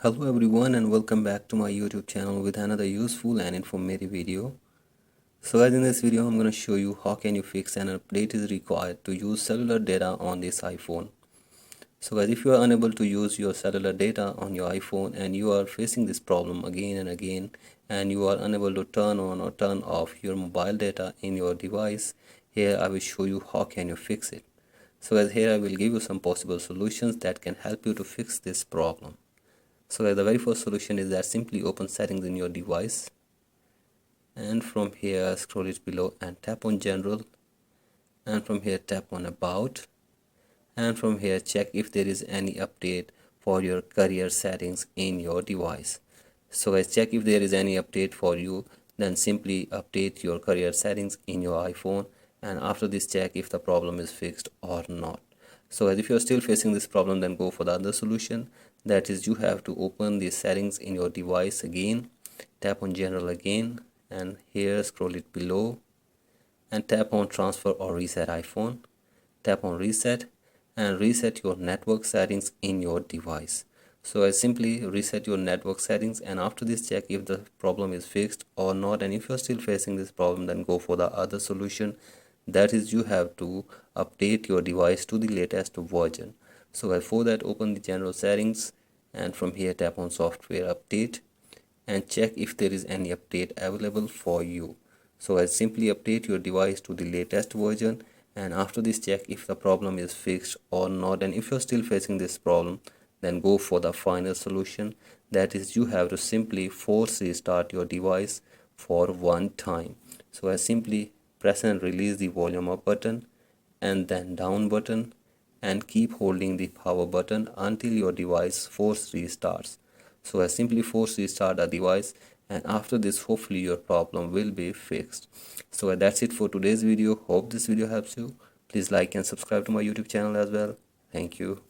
Hello everyone and welcome back to my YouTube channel with another useful and informative video. So guys, in this video I'm going to show you how can you fix an update is required to use cellular data on this iPhone. So guys, if you are unable to use your cellular data on your iPhone and you are facing this problem again and again and you are unable to turn on or turn off your mobile data in your device, here I will show you how can you fix it. So guys, here I will give you some possible solutions that can help you to fix this problem. So the very first solution is that simply open settings in your device, and from here scroll it below and tap on general, and from here tap on about, and from here check if there is any update for your career settings in your device. So guys, check if there is any update for you, then simply update your career settings in your iPhone, and after this check if the problem is fixed or not. So as if you're still facing this problem, then go for the other solution, that is you have to open the settings in your device again, tap on general again, and here scroll it below and tap on transfer or reset iPhone, tap on reset and reset your network settings in your device. So I simply reset your network settings, and after this check if the problem is fixed or not, and if you're still facing this problem, then go for the other solution, that is you have to update your device to the latest version. So for that, open the general settings and from here tap on software update and check if there is any update available for you. So I simply update your device to the latest version, and after this check if the problem is fixed or not, and if you're still facing this problem, then go for the final solution, that is you have to simply force restart your device for one time. So I simply press and release the volume up button and then down button and keep holding the power button until your device force restarts. So I simply force restart the device, and after this hopefully your problem will be fixed. So that's it for today's video. Hope this video helps you. Please like and subscribe to my YouTube channel as well. Thank you.